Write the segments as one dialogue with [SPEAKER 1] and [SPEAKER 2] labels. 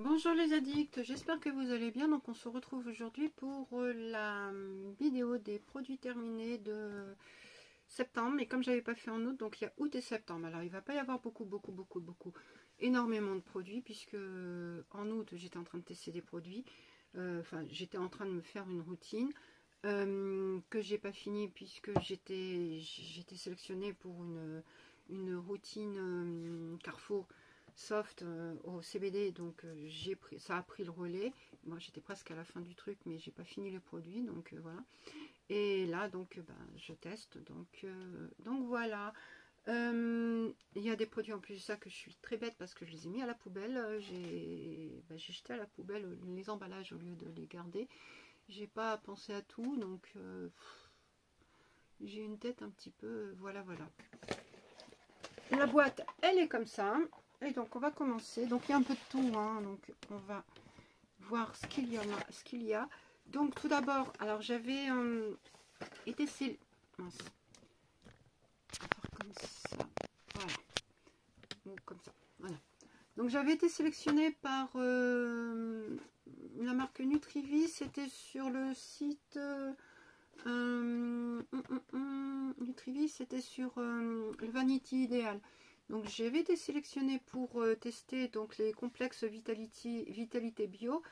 [SPEAKER 1] Bonjour les addicts, j'espère que vous allez bien. Donc on se retrouve aujourd'hui pour la vidéo des produits terminés de septembre. Mais comme j'avais pas fait en août, donc il y a août et septembre. Alors il va pas y avoir beaucoup, énormément de produits, puisque en août j'étais en train de tester des produits. Enfin j'étais en train de me faire une routine que j'ai pas fini, puisque j'étais sélectionnée pour une routine Carrefour soft au CBD, donc ça a pris le relais. Moi j'étais presque à la fin du truc, mais j'ai pas fini le produit, donc voilà. Et là donc je teste, donc voilà. Il y a des produits en plus de ça que je suis très bête parce que je les ai mis à la poubelle. J'ai jeté à la poubelle les emballages au lieu de les garder. J'ai pas pensé à tout, donc j'ai une tête un petit peu, voilà. La boîte elle est comme ça. Et donc on va commencer. Donc il y a un peu de tout, hein. Donc on va voir ce qu'il y a. Donc tout d'abord, alors j'avais été mince. Comme ça, voilà. Ou comme ça, voilà. Donc j'avais été sélectionnée par la marque Nutrivis. C'était sur le site Nutrivis, c'était sur le Vanity Ideal. Donc j'avais été sélectionnée pour tester donc les complexes Vitalité Bio.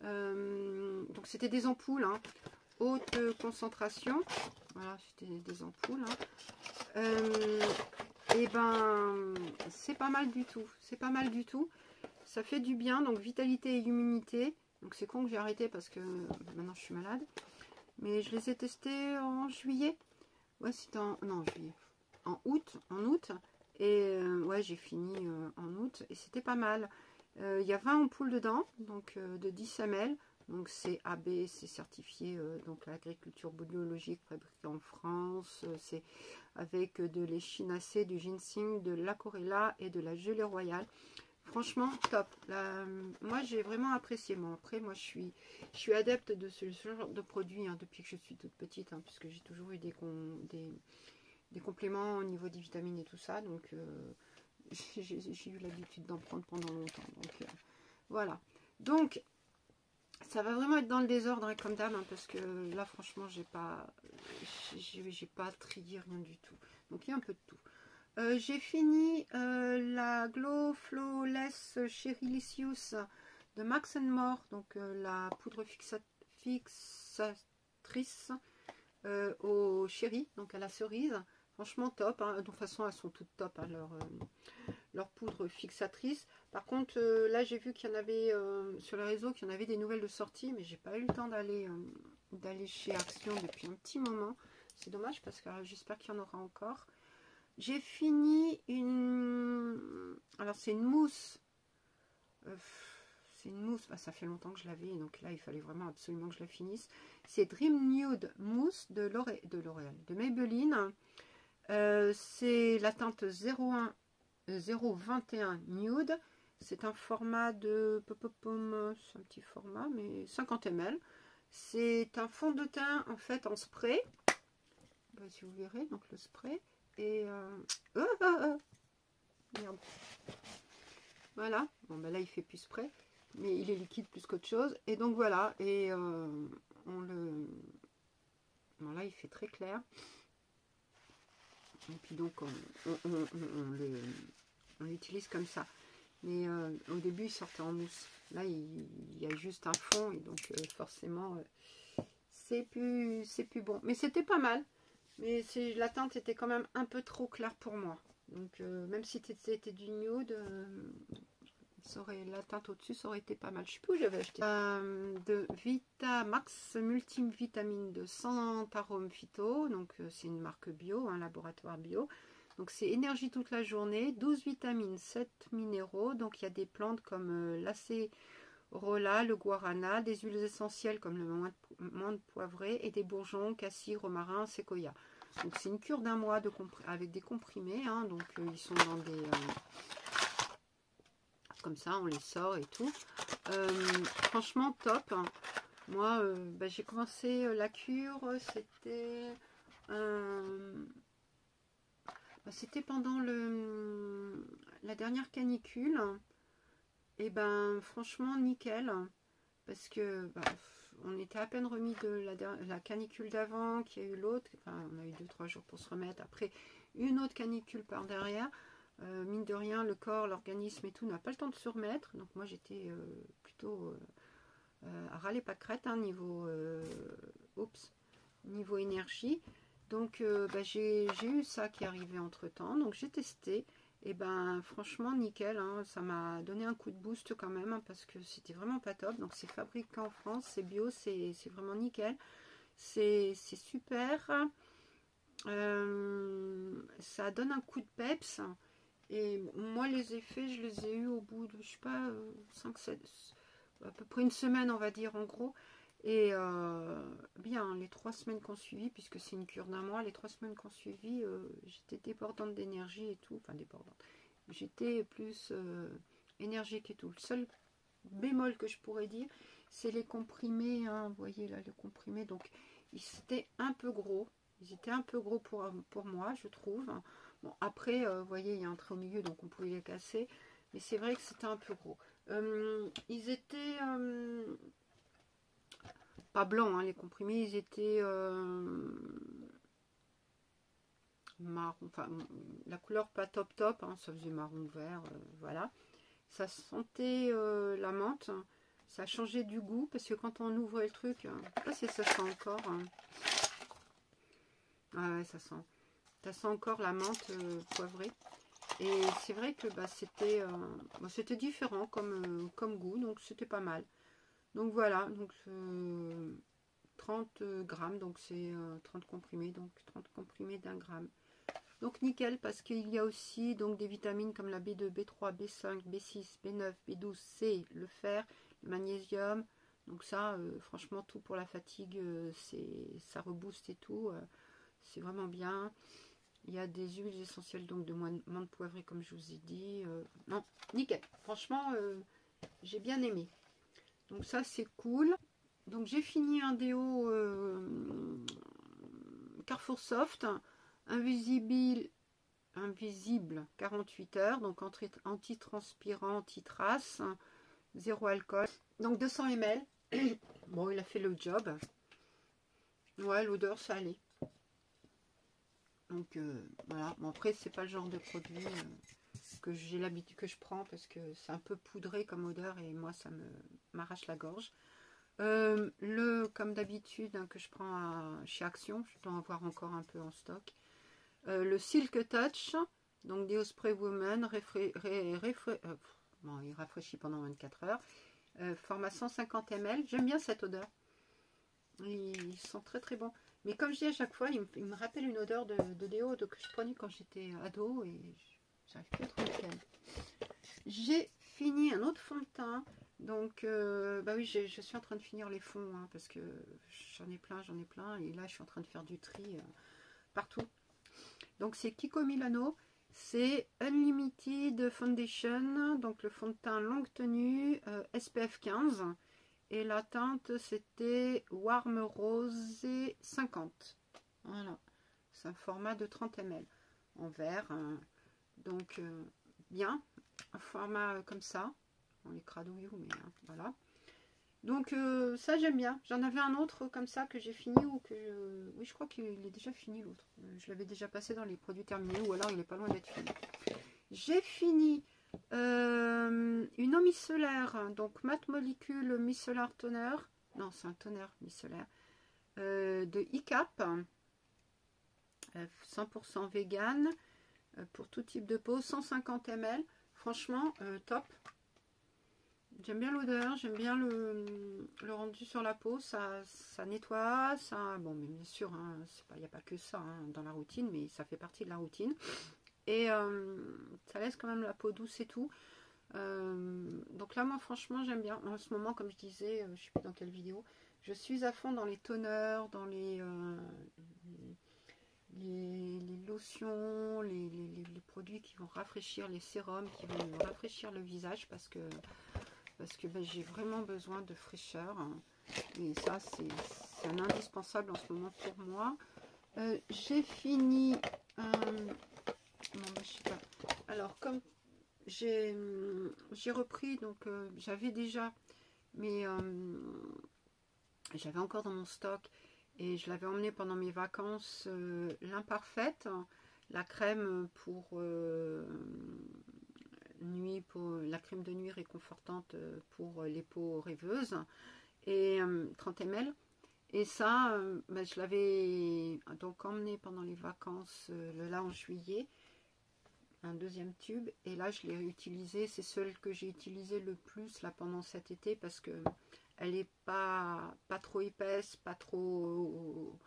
[SPEAKER 1] Donc c'était des ampoules, hein, haute concentration. Voilà, c'était des ampoules. Hein. Et ben c'est pas mal du tout. C'est pas mal du tout. Ça fait du bien. Donc vitalité et immunité. Donc c'est con que j'ai arrêté parce que maintenant je suis malade. Mais je les ai testés en juillet. Ouais, c'était non, juillet. En août. Et ouais, j'ai fini en août. Et c'était pas mal. Il y a 20 ampoules dedans, donc de 10 ml. Donc c'est AB, c'est certifié donc l'agriculture biologique fabriquée en France. C'est avec de l'échinacée, du ginseng, de l'accorella et de la gelée royale. Franchement, top. Moi, j'ai vraiment apprécié. Bon, après, moi, je suis adepte de ce genre de produit hein, depuis que je suis toute petite, hein, puisque j'ai toujours eu des compléments au niveau des vitamines et tout ça. Donc, j'ai eu l'habitude d'en prendre pendant longtemps. Donc, voilà. Donc, ça va vraiment être dans le désordre, hein, comme d'hab, hein, parce que là, franchement, j'ai pas trié rien du tout. Donc, il y a un peu de tout. J'ai fini la Glow Flawless Cherilicious de Max More, donc la poudre fixatrice au chéri, donc à la cerise. Franchement top, hein. De toute façon elles sont toutes top, hein, leur poudre fixatrice. Par contre là j'ai vu qu'il y en avait sur les réseaux, qu'il y en avait des nouvelles de sortie, mais j'ai pas eu le temps d'aller chez Action depuis un petit moment. C'est dommage parce que j'espère qu'il y en aura encore. J'ai fini alors c'est une mousse. C'est une mousse. Bah, ça fait longtemps que je l'avais. Donc là, il fallait vraiment absolument que je la finisse. C'est Dream Nude Mousse de L'Oréal. De Maybelline. C'est la teinte 021 Nude. C'est un format de... C'est un petit format, mais 50 ml. C'est un fond de teint, en fait, en spray. Bah, si vous verrez, donc le spray. Et merde. Voilà, bon ben là il fait plus spray, mais il est liquide plus qu'autre chose. Et donc voilà, et bon, là il fait très clair. Et puis donc on l'utilise comme ça. Mais au début il sortait en mousse. Là il y a juste un fond et donc forcément c'est plus bon. Mais c'était pas mal. Mais la teinte était quand même un peu trop claire pour moi. Donc même si c'était du nude, la teinte au-dessus, ça aurait été pas mal. Je sais plus où j'avais acheté. De Vitamax multivitamine de 100 arômes phyto. Donc c'est une marque bio, un laboratoire bio. Donc c'est énergie toute la journée, 12 vitamines, 7 minéraux. Donc il y a des plantes comme l'acérola, le guarana, des huiles essentielles comme le menthe poivré et des bourgeons, cassis, romarin, séquoia. Donc c'est une cure d'1 mois avec des comprimés. Hein, donc ils sont dans des... comme ça, on les sort et tout. Franchement top. Hein. Moi, j'ai commencé la cure, c'était pendant la dernière canicule. Et ben franchement nickel, parce que bah, on était à peine remis de la canicule d'avant, qu'il y a eu l'autre, enfin, on a eu 2-3 jours pour se remettre, après une autre canicule par derrière. Mine de rien, le corps, l'organisme et tout n'a pas le temps de se remettre, donc moi j'étais plutôt à râler pas de crête, hein, niveau énergie. Donc bah, j'ai eu ça qui est arrivé entre temps, donc j'ai testé. Et ben franchement nickel, hein, ça m'a donné un coup de boost quand même, hein, parce que c'était vraiment pas top. Donc c'est fabriqué en France, c'est bio, c'est vraiment nickel, c'est super. Ça donne un coup de peps. Et moi les effets je les ai eu au bout de je sais pas 5-7, à peu près une semaine on va dire en gros. Et bien, les 3 semaines qu'on suivi, puisque c'est une cure d'un mois, les 3 semaines qu'on suivi, j'étais débordante d'énergie et tout. Enfin, débordante. J'étais plus énergique et tout. Le seul bémol que je pourrais dire, c'est les comprimés. Hein, vous voyez là, les comprimés. Donc, ils étaient un peu gros. Ils étaient un peu gros pour moi, je trouve. Bon, après, vous voyez, il y a un trait au milieu, donc on pouvait les casser. Mais c'est vrai que c'était un peu gros. Ils étaient... pas blancs, hein, les comprimés, ils étaient marron, enfin la couleur pas top top, hein, ça faisait marron vert, voilà. Ça sentait la menthe, ça a changé du goût, parce que quand on ouvre le truc, je sais pas si ça sent encore, hein. Ah ouais, ça sent encore la menthe poivrée. Et c'est vrai que bah, c'était différent comme goût, donc c'était pas mal. Donc voilà, donc 30 grammes, donc c'est 30 comprimés, donc 30 comprimés d'1 gramme. Donc nickel, parce qu'il y a aussi donc des vitamines comme la B2, B3, B5, B6, B9, B12, C, le fer, le magnésium. Donc ça, franchement, tout pour la fatigue, ça rebooste et tout. C'est vraiment bien. Il y a des huiles essentielles donc de menthe poivrée, comme je vous ai dit. Non, nickel. Franchement, j'ai bien aimé. Donc ça, c'est cool. Donc j'ai fini un déo Carrefour Soft, invisible 48 heures, donc anti-transpirant, anti-trace, zéro alcool. Donc 200 ml. Bon, il a fait le job. Ouais, l'odeur, ça allait. Donc voilà. Bon, après, c'est pas le genre de produit que j'ai l'habitude, que je prends, parce que c'est un peu poudré comme odeur et moi, ça m'arrache la gorge. Comme d'habitude, hein, que je prends chez Action, je dois en avoir encore un peu en stock. Le Silk Touch, donc Deo Spray Woman, bon, il rafraîchit pendant 24 heures. Format 150 ml. J'aime bien cette odeur. Il sent très très bon. Mais comme je dis à chaque fois, il me rappelle une odeur de déo que je prenais quand j'étais ado et j'arrive plus à trouver lequel. J'ai fini un autre fond de teint. Donc, bah oui, je suis en train de finir les fonds, hein, parce que j'en ai plein. Et là, je suis en train de faire du tri partout. Donc, c'est Kiko Milano. C'est Unlimited Foundation. Donc, le fond de teint longue tenue, SPF 15. Et la teinte, c'était Warm Rosé 50. Voilà. C'est un format de 30 ml en vert. Hein. Donc, bien. Un format comme ça. On les cradouille, mais hein, voilà. Donc ça j'aime bien. J'en avais un autre comme ça que j'ai fini ou que oui, je crois qu'il est déjà fini l'autre. Je l'avais déjà passé dans les produits terminés ou alors il est pas loin d'être fini. J'ai fini une eau micellaire, donc Matte Molécule Micellar Toner. Non, c'est un toner micellaire de ICAP, 100% vegan, pour tout type de peau, 150 ml. Franchement, top. J'aime bien l'odeur, j'aime bien le rendu sur la peau, ça nettoie, ça... Bon, mais bien sûr, hein, il n'y a pas que ça hein, dans la routine, mais ça fait partie de la routine. Et ça laisse quand même la peau douce et tout. Donc là, moi, franchement, j'aime bien. En ce moment, comme je disais, je ne sais plus dans quelle vidéo, je suis à fond dans les toners, dans les lotions, les produits qui vont rafraîchir, les sérums qui vont rafraîchir le visage, parce que ben, j'ai vraiment besoin de fraîcheur. Et ça, c'est un indispensable en ce moment pour moi. J'ai fini... non, je sais pas. Alors, comme j'ai repris, donc j'avais déjà, mais j'avais encore dans mon stock, et je l'avais emmené pendant mes vacances, l'Imparfaite, la crème pour nuit, pour la crème de nuit réconfortante pour les peaux rêveuses, et 30 ml. Et ça, ben, je l'avais donc emmené pendant les vacances, là en juillet, un deuxième tube, et là je l'ai réutilisé. C'est celle que j'ai utilisé le plus là pendant cet été, parce que elle est pas trop épaisse, pas trop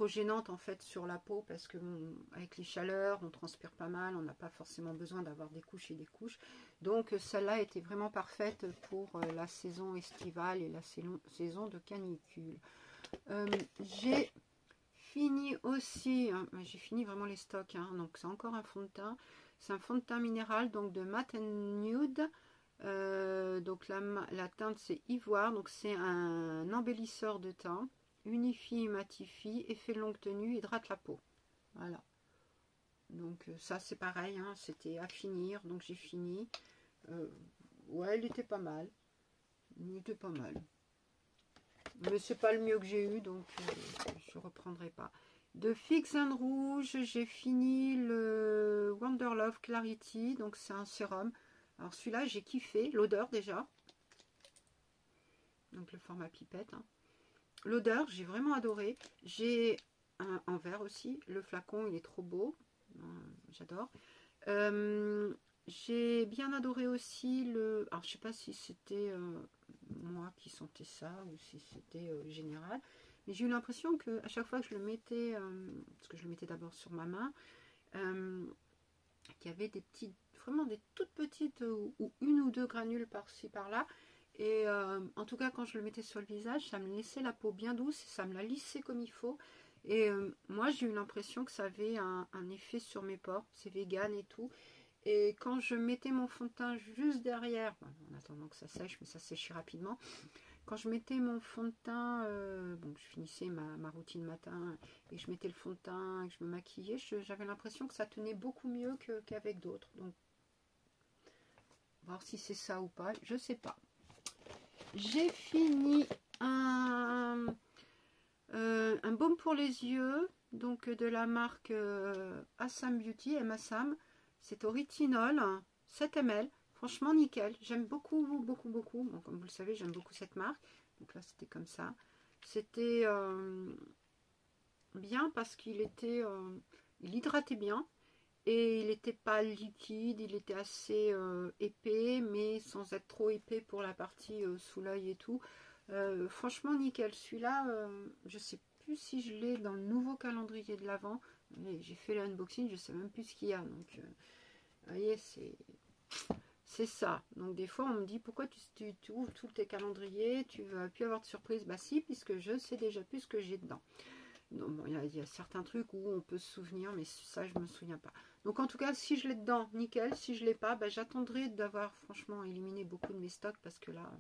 [SPEAKER 1] gênante en fait sur la peau, parce que avec les chaleurs on transpire pas mal, on n'a pas forcément besoin d'avoir des couches et des couches. Donc celle-là était vraiment parfaite pour la saison estivale et la saison de canicule. J'ai fini aussi, hein, j'ai fini vraiment les stocks, hein, donc c'est encore un fond de teint. C'est un fond de teint minéral, donc de Matte Nude. Donc la teinte c'est ivoire, donc c'est un embellisseur de teint, unifie, matifie, effet de longue tenue, hydrate la peau. Voilà. Donc ça c'est pareil, hein, c'était à finir, donc j'ai fini. Ouais, il était pas mal. Il était pas mal. Mais c'est pas le mieux que j'ai eu, donc je reprendrai pas. De Fix and Rouge, j'ai fini le Wonder Love Clarity, donc c'est un sérum. Alors celui-là, j'ai kiffé l'odeur déjà. Donc le format pipette. Hein. L'odeur, j'ai vraiment adoré. J'ai un en verre aussi. Le flacon, il est trop beau. J'adore. J'ai bien adoré aussi le... Alors je sais pas si c'était moi qui sentais ça ou si c'était général. Mais j'ai eu l'impression que à chaque fois que je le mettais, parce que je le mettais d'abord sur ma main, qu'il y avait des petites, vraiment des toutes petites ou une ou deux granules par-ci par-là. Et en tout cas quand je le mettais sur le visage, ça me laissait la peau bien douce et ça me la lissait comme il faut. Et moi j'ai eu l'impression que ça avait un effet sur mes pores, c'est vegan et tout. Et quand je mettais mon fond de teint juste derrière, en attendant que ça sèche, mais ça séchait rapidement, quand je mettais mon fond de teint, bon, je finissais ma routine matin et je mettais le fond de teint et que je me maquillais, j'avais l'impression que ça tenait beaucoup mieux qu'avec d'autres. Donc, voir si c'est ça ou pas, je sais pas. J'ai fini un baume pour les yeux, donc de la marque Assam Beauty, Assam. C'est au rétinol, 7 ml. Franchement, nickel. J'aime beaucoup, beaucoup, beaucoup. Bon, comme vous le savez, j'aime beaucoup cette marque. Donc là, c'était comme ça. C'était bien parce qu'il était... il hydratait bien. Et il n'était pas liquide. Il était assez épais, mais sans être trop épais pour la partie sous l'œil et tout. Franchement, nickel. Celui-là, je sais plus si je l'ai dans le nouveau calendrier de l'Avent. J'ai fait l'unboxing, je sais même plus ce qu'il y a. Donc... vous voyez, c'est ça. Donc des fois, on me dit, pourquoi tu ouvres tous tes calendriers, tu ne vas plus avoir de surprise. Bah si, puisque je sais déjà plus ce que j'ai dedans. Donc, bon, il y a certains trucs où on peut se souvenir, mais ça, je ne me souviens pas. Donc en tout cas, si je l'ai dedans, nickel. Si je ne l'ai pas, bah, j'attendrai d'avoir franchement éliminé beaucoup de mes stocks, parce que là,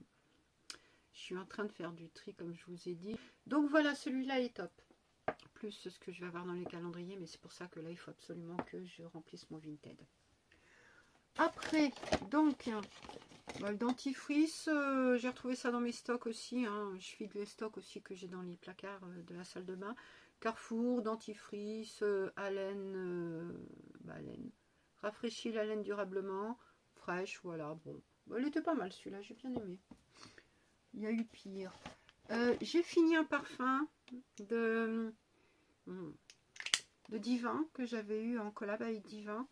[SPEAKER 1] je suis en train de faire du tri, comme je vous ai dit. Donc voilà, celui-là est top. Plus ce que je vais avoir dans les calendriers, mais c'est pour ça que là, il faut absolument que je remplisse mon Vinted. Après, donc, le dentifrice, j'ai retrouvé ça dans mes stocks aussi. Hein. Je file les stocks aussi que j'ai dans les placards de la salle de bain. Carrefour, dentifrice, haleine, haleine. Rafraîchit la laine durablement. Fraîche, voilà. Bon, il était pas mal celui-là, j'ai bien aimé. Il y a eu pire. J'ai fini un parfum de Divin que j'avais eu en collab avec Divin.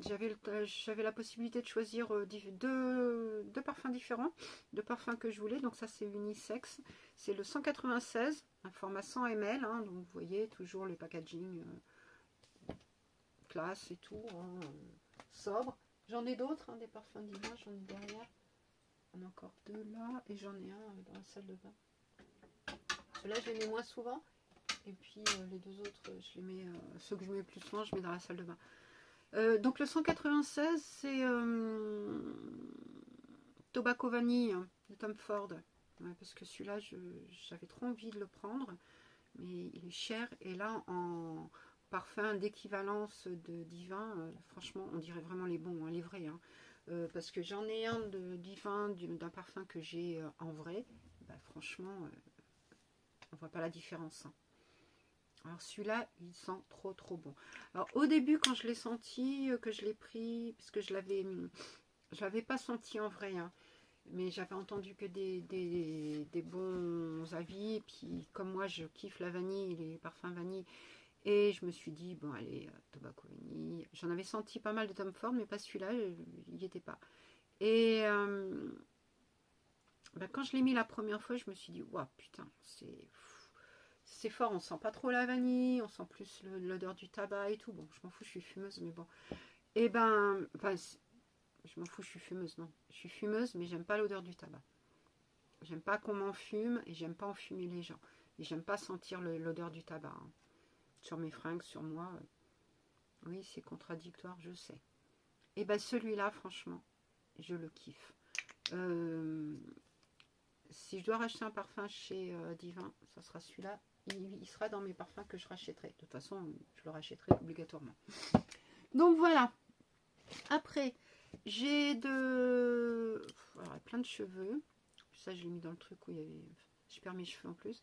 [SPEAKER 1] J'avais la possibilité de choisir deux parfums différents, deux parfums que je voulais. Donc ça c'est unisexe, c'est le 196, un format 100 ml, hein, donc vous voyez toujours le packaging classe et tout, hein, sobre. J'en ai d'autres, hein, des parfums divins, j'en ai derrière. On a encore deux là et j'en ai un dans la salle de bain. Ceux-là je les mets moins souvent. Et puis les deux autres, je les mets, ceux que je mets plus souvent, je mets dans la salle de bain. Donc le 196, c'est Tobacco Vanille de Tom Ford. Ouais, parce que celui-là, j'avais trop envie de le prendre. Mais il est cher. Et là, en parfums d'équivalence de Divin, franchement, on dirait vraiment les bons, hein, les vrais. Hein. Parce que j'en ai un de Divin, d'un parfum que j'ai en vrai. Bah, franchement, on voit pas la différence. Hein. Alors celui-là, il sent trop trop bon. Alors au début, quand je l'ai senti, que je l'ai pris, parce que je l'avais pas senti en vrai, hein, mais j'avais entendu que des bons avis. Et puis comme moi, je kiffe la vanille, les parfums vanille. Et je me suis dit, bon allez, Tobacco Vanille. J'en avais senti pas mal de Tom Ford, mais pas celui-là, il n'y était pas. Et ben, quand je l'ai mis la première fois, je me suis dit, waouh, putain, c'est fort, on sent pas trop la vanille, on sent plus l'odeur du tabac et tout. Bon, je m'en fous, je suis fumeuse, mais bon. Et ben, enfin, je m'en fous, je suis fumeuse, non. Je suis fumeuse, mais j'aime pas l'odeur du tabac. J'aime pas qu'on m'en fume et j'aime pas enfumer les gens. Et j'aime pas sentir l'odeur du tabac. Hein. Sur mes fringues, sur moi. Oui, c'est contradictoire, je sais. Et ben celui-là, franchement, je le kiffe. Si je dois racheter un parfum chez Divin, ça sera celui-là. Il sera dans mes parfums que je rachèterai. De toute façon, je le rachèterai obligatoirement. Donc voilà. Après, j'ai plein de cheveux. Ça, je l'ai mis dans le truc où il y avait... Je perds mes cheveux en plus.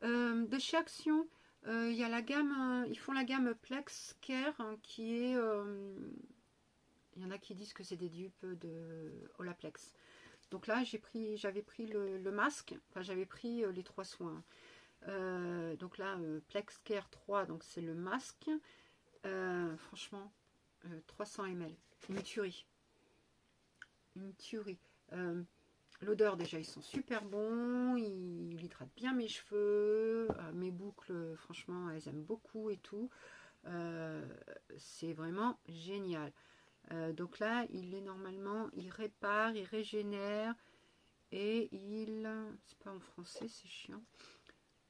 [SPEAKER 1] De chez Action, il y a la gamme... ils font la gamme Plex Care, hein, qui est... il y en a qui disent que c'est des dupes de Olaplex. Donc là, j'avais pris le masque. Enfin, j'avais pris les 3 soins. Donc là, Plex Care 3, donc c'est le masque. Franchement, 300 ml. Une tuerie. Une tuerie. L'odeur, déjà, ils sont super bons. Il hydrate bien mes cheveux. Mes boucles, franchement, elles aiment beaucoup et tout. C'est vraiment génial. Donc là, il est normalement, il répare, il régénère. Et c'est pas en français, c'est chiant.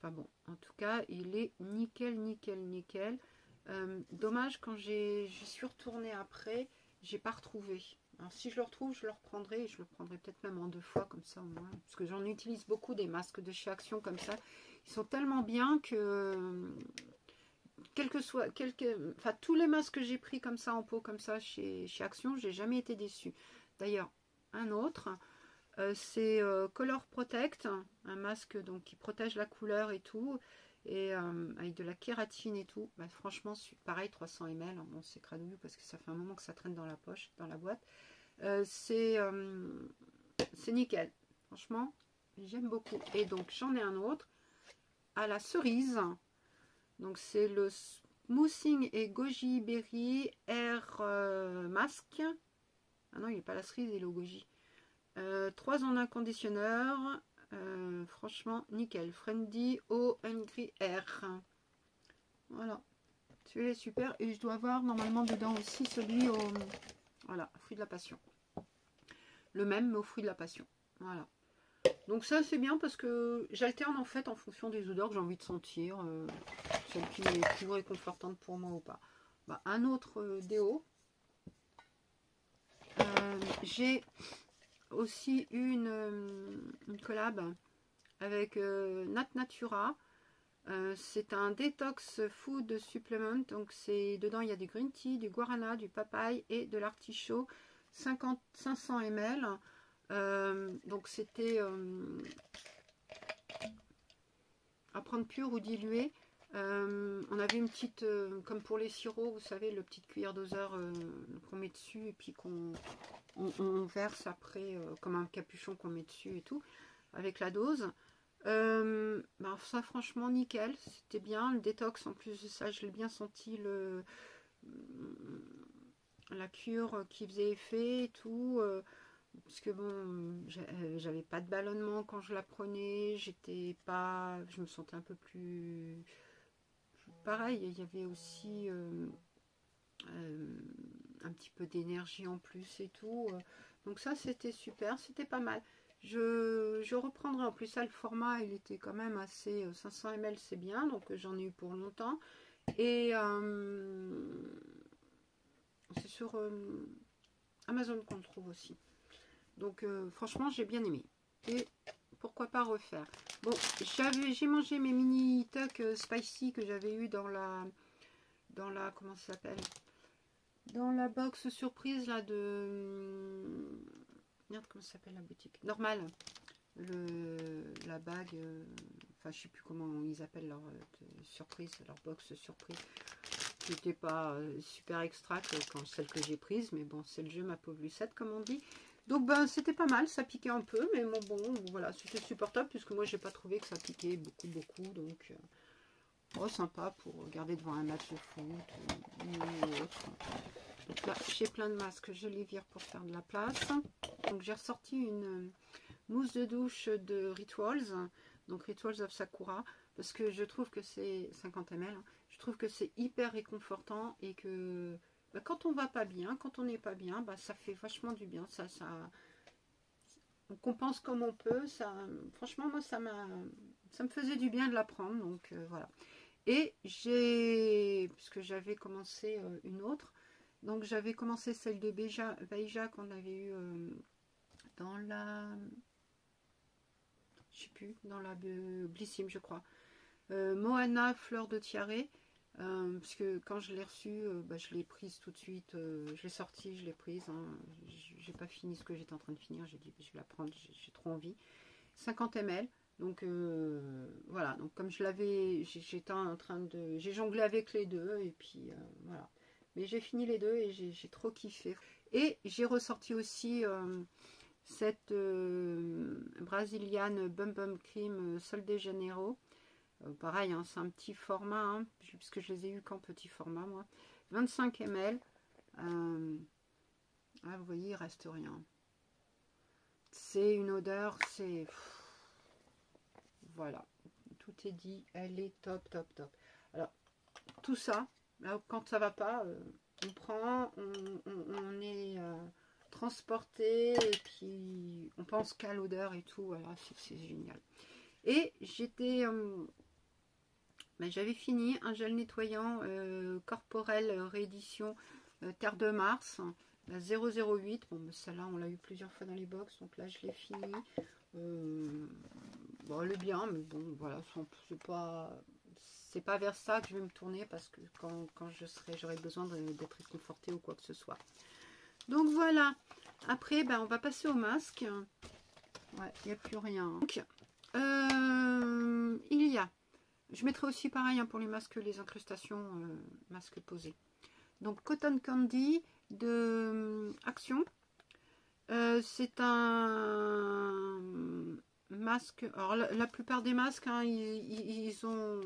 [SPEAKER 1] Enfin bon, en tout cas, il est nickel, nickel, nickel. Dommage, quand j'y suis retournée après, j'ai pas retrouvé. Alors si je le retrouve, je le reprendrai. Et je le prendrai peut-être même en 2 fois, comme ça au moins. Parce que j'en utilise beaucoup des masques de chez Action comme ça. Ils sont tellement bien que... enfin, tous les masques que j'ai pris comme ça, en pot, comme ça, chez Action, j'ai jamais été déçue. D'ailleurs, un autre... c'est Color Protect, un masque donc qui protège la couleur et tout, et avec de la kératine et tout. Bah, franchement, pareil, 300 ml. Bon, c'est cradouillou parce que ça fait un moment que ça traîne dans la poche, dans la boîte. C'est nickel. Franchement, j'aime beaucoup. Et donc, j'en ai un autre à la cerise. Donc, c'est le Smoothing et Goji Berry Air Mask. Ah non, il n'est pas la cerise, il est le goji. 3 en un conditionneur, franchement nickel. Friendly Eau Hungry Air. Voilà, celui-là est super. Et je dois avoir normalement dedans aussi celui au fruit de la passion. Le même, mais au fruit de la passion. Voilà. Donc ça c'est bien parce que j'alterne en fait en fonction des odeurs que j'ai envie de sentir. Celle qui est plus réconfortante pour moi ou pas. Bah, un autre déo. J'ai aussi une collab avec Nat Natura. C'est un détox food supplement. Donc dedans il y a du green tea, du guarana, du papaye et de l'artichaut, 500 ml. Donc c'était à prendre pur ou dilué. On avait une petite, comme pour les sirops, vous savez, le petite cuillère doseur qu'on met dessus et puis qu'on verse après comme un capuchon qu'on met dessus et tout, avec la dose. Bah ça franchement nickel, c'était bien. Le détox en plus de ça, je l'ai bien senti, la cure qui faisait effet et tout. Parce que bon, j'avais pas de ballonnement quand je la prenais, je me sentais un peu plus... Pareil, il y avait aussi un petit peu d'énergie en plus et tout. Donc ça, c'était super, c'était pas mal. Je reprendrai. En plus, ça, le format, il était quand même assez... 500 ml, c'est bien, donc j'en ai eu pour longtemps. Et c'est sur Amazon qu'on le trouve aussi. Donc franchement, j'ai bien aimé. Et pourquoi pas refaire. Bon, j'ai mangé mes mini tuck spicy que j'avais eu dans dans la, comment ça s'appelle, dans la box surprise là de, merde, comment ça s'appelle la boutique, Normal, la bague, enfin je sais plus comment ils appellent leur surprise, leur box surprise, qui n'était pas super extra quand celle que j'ai prise, mais bon, c'est le jeu ma pauvre Lucette comme on dit. Donc ben c'était pas mal, ça piquait un peu, mais bon voilà, c'était supportable puisque moi j'ai pas trouvé que ça piquait beaucoup, donc oh, sympa pour regarder devant un match de foot ou autre. Donc là j'ai plein de masques, je les vire pour faire de la place. Donc j'ai ressorti une mousse de douche de Rituals, donc Rituals of Sakura, parce que je trouve que c'est 50 ml, hein, je trouve que c'est hyper réconfortant et que bah, quand on va pas bien, quand on n'est pas bien, bah, ça fait vachement du bien, on compense comme on peut, ça, franchement moi ça me faisait du bien de la prendre, donc voilà. Et puisque j'avais commencé une autre, donc j'avais commencé celle de Beija qu'on avait eu dans la, je sais plus, dans la Blissim je crois, Moana fleur de tiare, puisque quand je l'ai reçue, bah, je l'ai prise tout de suite, je l'ai sortie, je l'ai prise, hein, j'ai pas fini ce que j'étais en train de finir, j'ai dit je vais la prendre, j'ai trop envie. 50 ml, donc voilà, donc comme je l'avais, j'étais en train de, j'ai jonglé avec les deux, et puis voilà, mais j'ai fini les deux et j'ai trop kiffé. Et j'ai ressorti aussi cette brésilienne Bum Bum Cream Sol de Janeiro. Pareil, hein, c'est un petit format, hein, puisque je les ai eu qu'en petit format, moi. 25 ml. Ah, vous voyez, il reste rien. C'est une odeur, c'est... Voilà, tout est dit. Elle est top. Alors, tout ça, là, quand ça va pas, on prend, on est transporté, et puis on pense qu'à l'odeur et tout. Voilà, c'est génial. Et j'étais... j'avais fini un gel nettoyant corporel réédition Terre de Mars, la 008. Bon, celle-là, on l'a eu plusieurs fois dans les box, donc là, je l'ai fini. Bon, elle est bien, mais bon, voilà, c'est pas vers ça que je vais me tourner parce que quand j'aurai besoin d'être réconfortée ou quoi que ce soit. Donc voilà. Après, ben, on va passer au masque. Ouais, il n'y a plus rien. Donc, il y a. Je mettrai aussi pareil hein, pour les masques, les incrustations, masques posés. Donc Cotton Candy de Action. C'est un masque. Alors la plupart des masques, hein, ils sont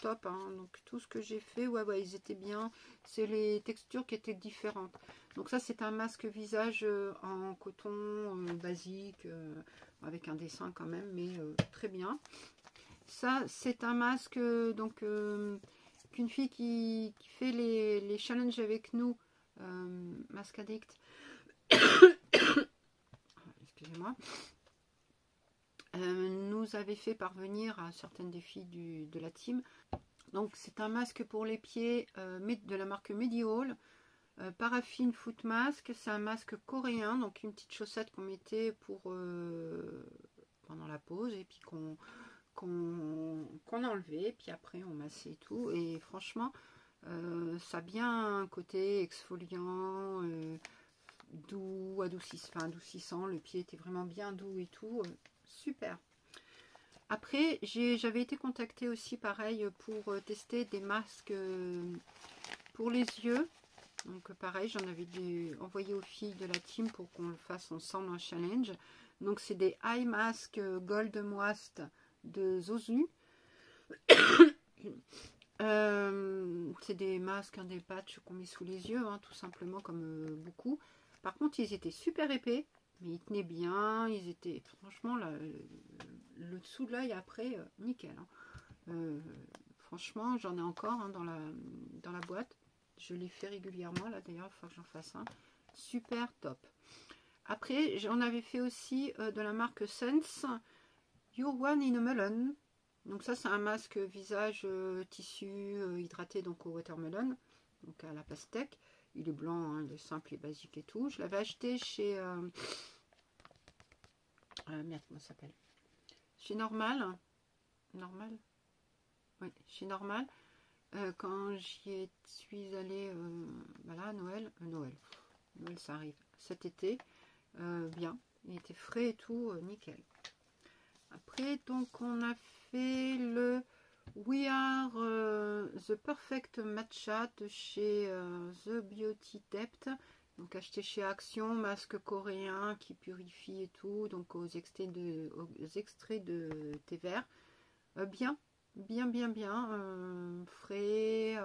[SPEAKER 1] top. Hein, donc tout ce que j'ai fait, ouais, ils étaient bien. C'est les textures qui étaient différentes. Donc ça, c'est un masque visage en coton basique, avec un dessin quand même, mais très bien. Ça, c'est un masque donc qu'une fille qui fait les challenges avec nous, Masque Addict. Excusez-moi. Nous avait fait parvenir à certaines des filles de la team. Donc, c'est un masque pour les pieds de la marque Mediol. Paraffine Foot Mask. C'est un masque coréen, donc une petite chaussette qu'on mettait pour pendant la pause et puis qu'on enlevait, puis après on massait et tout, et franchement ça a bien un côté exfoliant, doux, adoucissant, le pied était vraiment bien doux et tout, super. Après j'avais été contactée aussi pareil pour tester des masques pour les yeux, donc pareil j'en avais envoyé aux filles de la team pour qu'on le fasse ensemble un challenge. Donc c'est des eye mask gold moist de Zosu. C'est des masques, hein, des patchs qu'on met sous les yeux, hein, tout simplement comme beaucoup. Par contre, ils étaient super épais, mais ils tenaient bien. Ils étaient, franchement, là, le dessous de l'œil après, nickel. Hein. Franchement, j'en ai encore hein, dans la boîte. Je les fais régulièrement, là d'ailleurs, il faut que j'en fasse un. Super top. Après, j'en avais fait aussi de la marque Sense. Your One in a Melon. Donc ça c'est un masque visage tissu hydraté donc au watermelon, donc à la pastèque. Il est blanc, hein, il est simple et basique et tout. Je l'avais acheté chez merde, comment ça s'appelle, chez Normal. Oui, chez Normal. quand j'y suis allée, voilà, Noël, Noël ça arrive, cet été, bien, il était frais et tout, nickel. Après, donc, on a fait le We Are the Perfect Matcha de chez The Beauty Depth. Donc, acheté chez Action, masque coréen qui purifie et tout. Donc, aux extraits de thé vert. Bien, frais.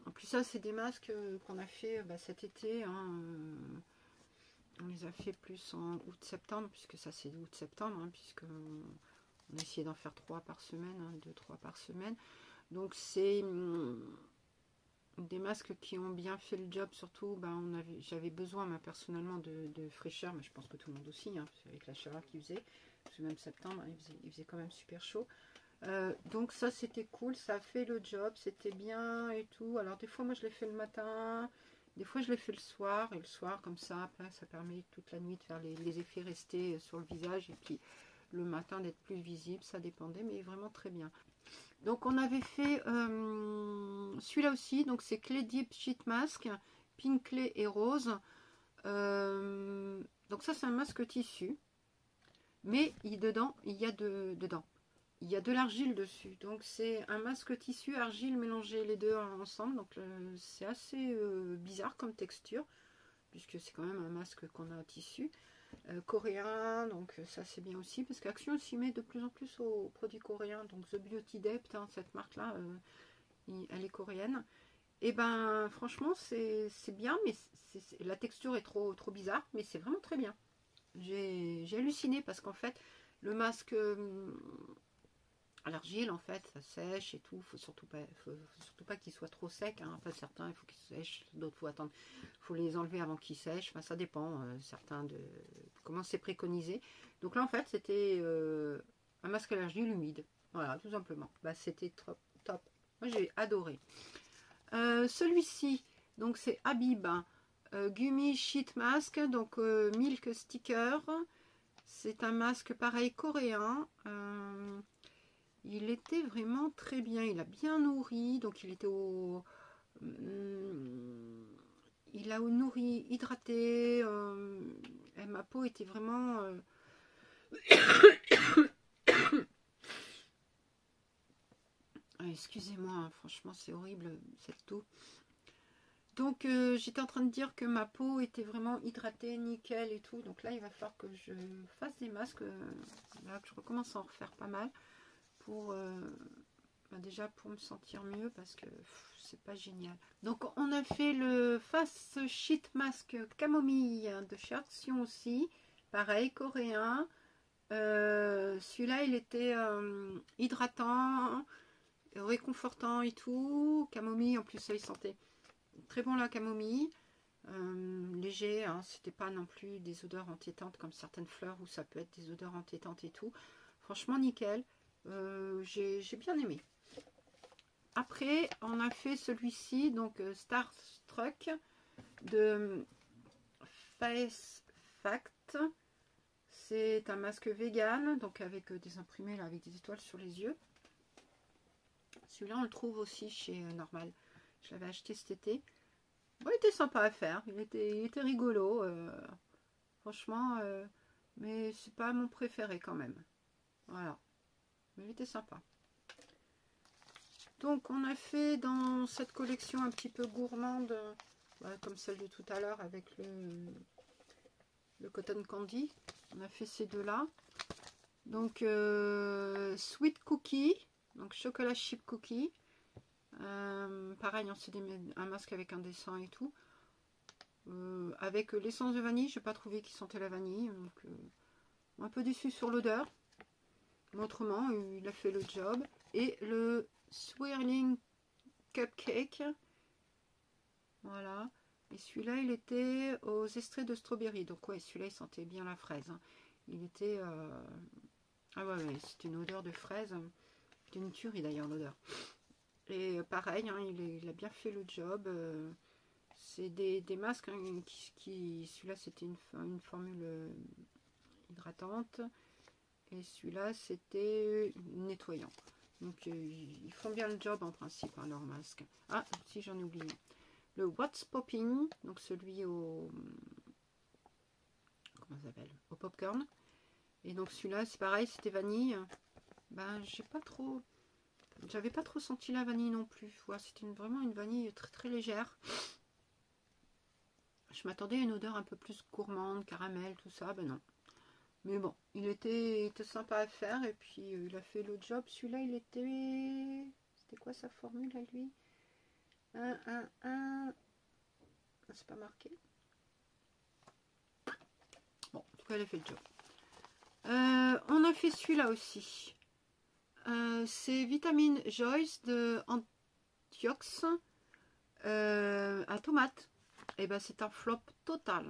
[SPEAKER 1] En plus, ça, c'est des masques qu'on a fait cet été. Hein, on les a fait plus en août-septembre, puisque ça c'est août-septembre, hein, puisque on a essayé d'en faire 3 par semaine, hein, 2-3 par semaine. Donc c'est des masques qui ont bien fait le job, surtout j'avais besoin personnellement de fraîcheur, mais je pense que tout le monde aussi, hein, avec la chaleur qu'il faisait, parce que même septembre, hein, il faisait quand même super chaud. Donc ça c'était cool, ça a fait le job, c'était bien et tout. Alors des fois moi je l'ai fait le matin, des fois je l'ai fait le soir, et le soir comme ça, après ça permet toute la nuit de faire les effets restés sur le visage, et puis le matin d'être plus visible, ça dépendait, mais vraiment très bien. Donc on avait fait celui-là aussi, donc c'est Clay Deep Sheet Mask, Pink Clay et Rose. Donc ça c'est un masque tissu, mais dedans il y a il y a de l'argile dessus, donc c'est un masque tissu argile mélangé les deux ensemble, donc c'est assez bizarre comme texture, puisque c'est quand même un masque qu'on a en tissu coréen, donc ça c'est bien aussi, parce qu'Action s'y met de plus en plus aux produits coréens, donc The Beauty Depth, hein, cette marque là, elle est coréenne, et ben franchement c'est bien, mais la texture est trop bizarre, mais c'est vraiment très bien. J'ai halluciné, parce qu'en fait le masque à l'argile, en fait, ça sèche et tout. Faut surtout pas qu'il soit trop sec. Hein. Enfin, certains, il faut qu'ils sèchent. D'autres, faut attendre. Faut les enlever avant qu'ils sèchent. Enfin, ça dépend. Certains de comment c'est préconisé. Donc là, en fait, c'était un masque à l'argile humide. Voilà, tout simplement. C'était top. Moi, j'ai adoré. Celui-ci, donc c'est Habib Gummy Sheet Mask. Donc Milk Sticker. C'est un masque pareil coréen. Il était vraiment très bien, il a bien nourri, donc il était il a nourri, hydraté, et ma peau était vraiment... Excusez-moi, hein, franchement c'est horrible cette toux. Donc j'étais en train de dire que ma peau était vraiment hydratée, nickel et tout, donc là il va falloir que je fasse des masques, là, que je recommence à en refaire pas mal, pour... déjà pour me sentir mieux, parce que c'est pas génial. Donc on a fait le Face Sheet Mask Camomille de chez Action aussi, pareil coréen. Celui-là il était hydratant, réconfortant et tout. Camomille, en plus ça il sentait très bon la camomille. Léger, hein, c'était pas non plus des odeurs entêtantes comme certaines fleurs où ça peut être des odeurs entêtantes et tout. Franchement nickel, j'ai bien aimé. Après, on a fait celui-ci, donc Starstruck de Face Fact. C'est un masque vegan, donc avec des imprimés là, avec des étoiles sur les yeux. Celui-là, on le trouve aussi chez Normal. Je l'avais acheté cet été. Bon, il était sympa à faire, il était rigolo, franchement, mais c'est pas mon préféré quand même. Voilà, mais il était sympa. Donc on a fait dans cette collection un petit peu gourmande, comme celle de tout à l'heure avec le Cotton Candy. On a fait ces deux-là. Donc Sweet Cookie, donc chocolat chip cookie. Pareil, hein, c'est un masque avec un dessin et tout. Avec l'essence de vanille, je n'ai pas trouvé qu'il sentait la vanille. Donc un peu déçu sur l'odeur. Mais autrement, il a fait le job. Et le Swirling Cupcake, voilà, et celui-là il était aux extraits de strawberry, donc ouais, celui-là il sentait bien la fraise, hein. Il était ah ouais, c'était une odeur de fraise, c'était une tuerie d'ailleurs l'odeur. Et pareil, hein, il a bien fait le job. C'est des masques, hein, celui-là c'était une formule hydratante, et celui-là c'était nettoyant. Donc ils font bien le job en principe, hein, leurs masques. Ah, si j'en ai oublié. Le What's Popping, donc celui au... Comment ça s'appelle? Au popcorn. Et donc celui-là, c'est pareil, c'était vanille. Ben, j'ai pas trop... J'avais pas trop senti la vanille non plus. Voilà, c'était vraiment une vanille très très légère. Je m'attendais à une odeur un peu plus gourmande, caramel, tout ça. Ben non. Mais bon, il était sympa à faire. Et puis, il a fait le job. Celui-là, il était... C'était quoi sa formule à lui? C'est pas marqué. Bon, en tout cas, il a fait le job. On a fait celui-là aussi. C'est Vitamine Joyce de Antiox à tomate. Et ben c'est un flop total.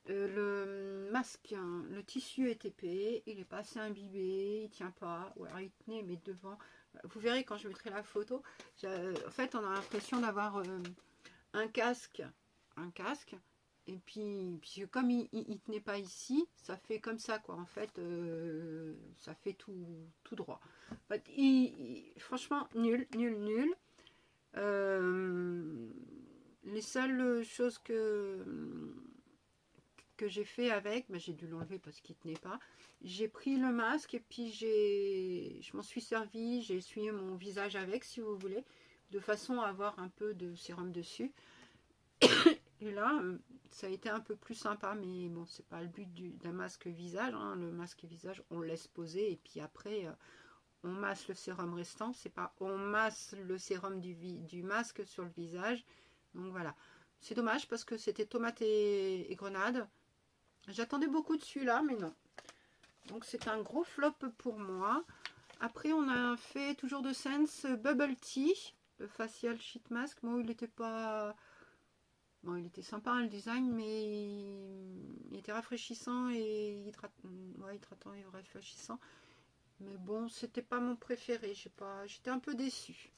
[SPEAKER 1] Le masque, hein, le tissu est épais, il est pas assez imbibé, il tient pas. Ou alors il tenait mais devant. Vous verrez quand je mettrai la photo. En fait, on a l'impression d'avoir un casque. Et puis comme il tenait pas ici, ça fait comme ça quoi. En fait, ça fait tout droit. En fait, franchement, nul. Les seules choses que j'ai fait avec, ben, j'ai dû l'enlever parce qu'il tenait pas. J'ai pris le masque et puis je m'en suis servi, j'ai essuyé mon visage avec, si vous voulez, de façon à avoir un peu de sérum dessus. Et là, ça a été un peu plus sympa, mais bon, c'est pas le but d'un masque visage. Hein. Le masque visage, on le laisse poser et puis après, on masse le sérum restant. C'est pas on masse le sérum du masque sur le visage. Donc voilà. C'est dommage parce que c'était tomate et grenade. J'attendais beaucoup de celui-là, mais non. Donc c'est un gros flop pour moi. Après, on a fait toujours de Sense Bubble Tea, le facial sheet mask. Moi, il n'était pas... Bon, il était sympa hein, le design, mais il était rafraîchissant et hydratant et rafraîchissant. Mais bon, c'était pas mon préféré. J'étais un peu déçue.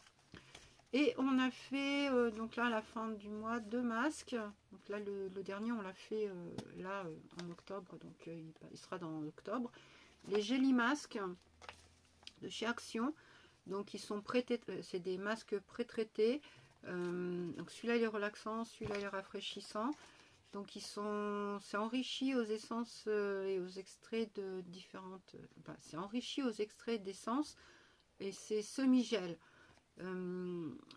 [SPEAKER 1] Et on a fait, donc là, à la fin du mois, 2 masques. Donc là, le dernier, on l'a fait là, en octobre. Donc il sera dans octobre. Les Jelly Masks de chez Action. Donc ils sont c'est des masques pré-traités. Donc celui-là il est relaxant, celui-là il est rafraîchissant. Donc c'est enrichi aux essences et aux extraits de différentes. Enfin, c'est enrichi aux extraits d'essence et c'est semi-gel.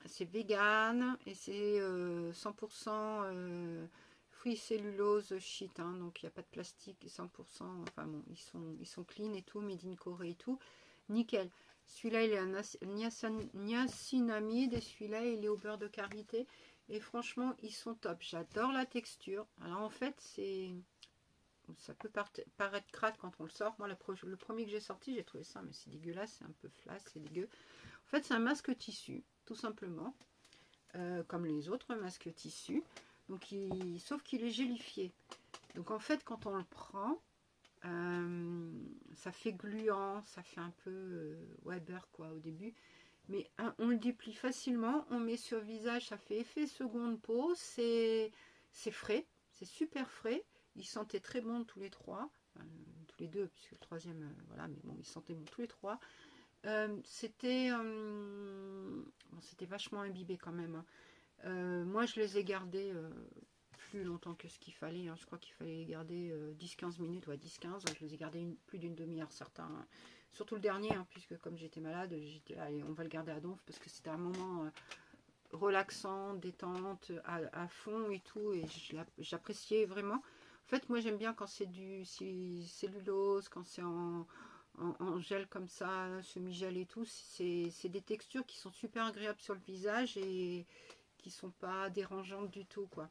[SPEAKER 1] C'est vegan et c'est 100% free cellulose sheet. Hein, donc il n'y a pas de plastique, 100%. Enfin bon, ils sont clean et tout, made in Corée et tout. Nickel. Celui-là, il est un niacinamide et celui-là, il est au beurre de karité. Et franchement, ils sont top. J'adore la texture. Alors, en fait, ça peut paraître crade quand on le sort. Moi, le premier que j'ai sorti, j'ai trouvé ça, mais c'est dégueulasse. C'est un peu flasque, c'est dégueu. En fait, c'est un masque tissu, tout simplement. Comme les autres masques tissu. Donc, sauf qu'il est gélifié. Donc, en fait, quand on le prend... ça fait gluant, ça fait un peu beurre quoi au début, mais on le déplie facilement, on met sur le visage, ça fait effet seconde peau, c'est frais, c'est super frais, ils sentaient très bon tous les trois, tous les deux puisque le troisième voilà, mais bon ils sentaient bon tous les trois. C'était vachement imbibé quand même hein. Moi je les ai gardés plus longtemps que ce qu'il fallait. Hein. Je crois qu'il fallait les garder 10-15 minutes, ouais, 10-15. Je les ai gardés plus d'une demi-heure certains. Hein. Surtout le dernier, hein, puisque comme j'étais malade, j'étais là, allez, on va le garder à donf parce que c'était un moment relaxant, détente, à fond et tout. Et j'appréciais vraiment. En fait, moi j'aime bien quand c'est du cellulose, quand c'est en gel comme ça, semi-gel et tout. C'est des textures qui sont super agréables sur le visage et qui sont pas dérangeantes du tout, quoi.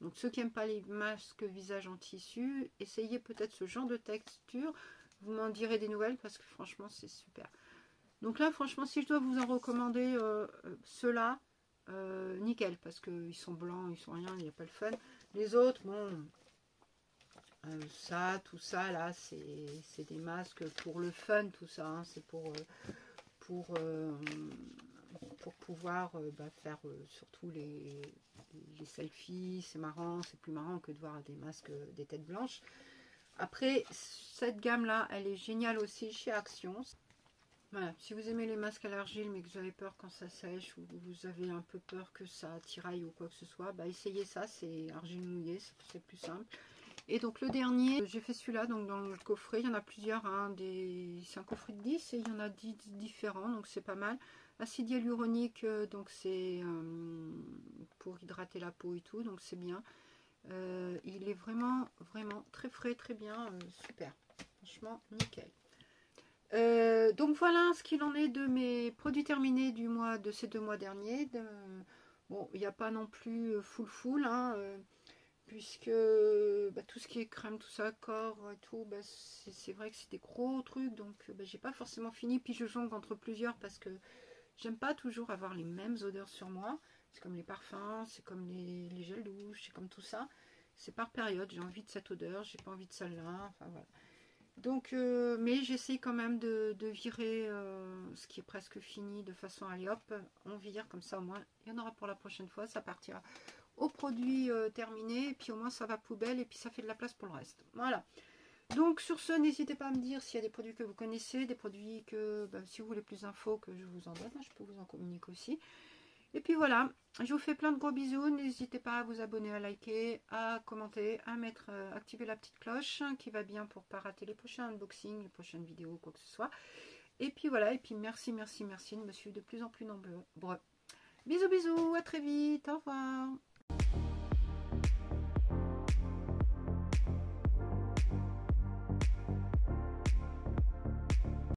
[SPEAKER 1] Donc ceux qui n'aiment pas les masques visage en tissu, essayez peut-être ce genre de texture. Vous m'en direz des nouvelles parce que franchement c'est super. Donc là franchement si je dois vous en recommander ceux-là, nickel. Parce qu'ils sont blancs, ils sont rien, il n'y a pas le fun. Les autres, bon, tout ça là, c'est des masques pour le fun, tout ça. Hein, c'est pour pouvoir faire surtout les selfies, c'est marrant, c'est plus marrant que de voir des masques, des têtes blanches. Après, cette gamme là, elle est géniale aussi chez Action. Voilà, si vous aimez les masques à l'argile mais que vous avez peur quand ça sèche ou vous avez un peu peur que ça tiraille ou quoi que ce soit, bah essayez ça, c'est argile mouillée, c'est plus simple. Et donc le dernier, j'ai fait celui-là donc dans le coffret, il y en a plusieurs, hein, c'est un coffret de 10 et il y en a 10 différents, donc c'est pas mal. Acide hyaluronique, donc c'est pour hydrater la peau et tout, donc c'est bien. Il est vraiment très frais, très bien, super, franchement nickel. Donc voilà ce qu'il en est de mes produits terminés de ces 2 mois derniers. Bon, il n'y a pas non plus full, hein, puisque bah, tout ce qui est crème, tout ça, corps et tout, bah, c'est vrai que c'est des gros trucs, donc bah, j'ai pas forcément fini. Puis je jongle entre plusieurs parce que j'aime pas toujours avoir les mêmes odeurs sur moi. C'est comme les parfums, c'est comme les gels douche, c'est comme tout ça. C'est par période, j'ai envie de cette odeur, j'ai pas envie de celle-là, enfin voilà. Donc, mais j'essaie quand même de virer ce qui est presque fini de façon à aller hop, on vire comme ça au moins, il y en aura pour la prochaine fois, ça partira au produit terminé, et puis au moins ça va poubelle, et puis ça fait de la place pour le reste. Voilà. Donc sur ce, n'hésitez pas à me dire s'il y a des produits que vous connaissez, des produits que, bah, si vous voulez plus d'infos, que je vous en donne, je peux vous en communiquer aussi. Et puis voilà, je vous fais plein de gros bisous. N'hésitez pas à vous abonner, à liker, à commenter, à mettre, activer la petite cloche qui va bien pour ne pas rater les prochains unboxings, les prochaines vidéos, quoi que ce soit. Et puis voilà, et puis merci de me suivre de plus en plus nombreux. Bisous, bisous, à très vite, au revoir.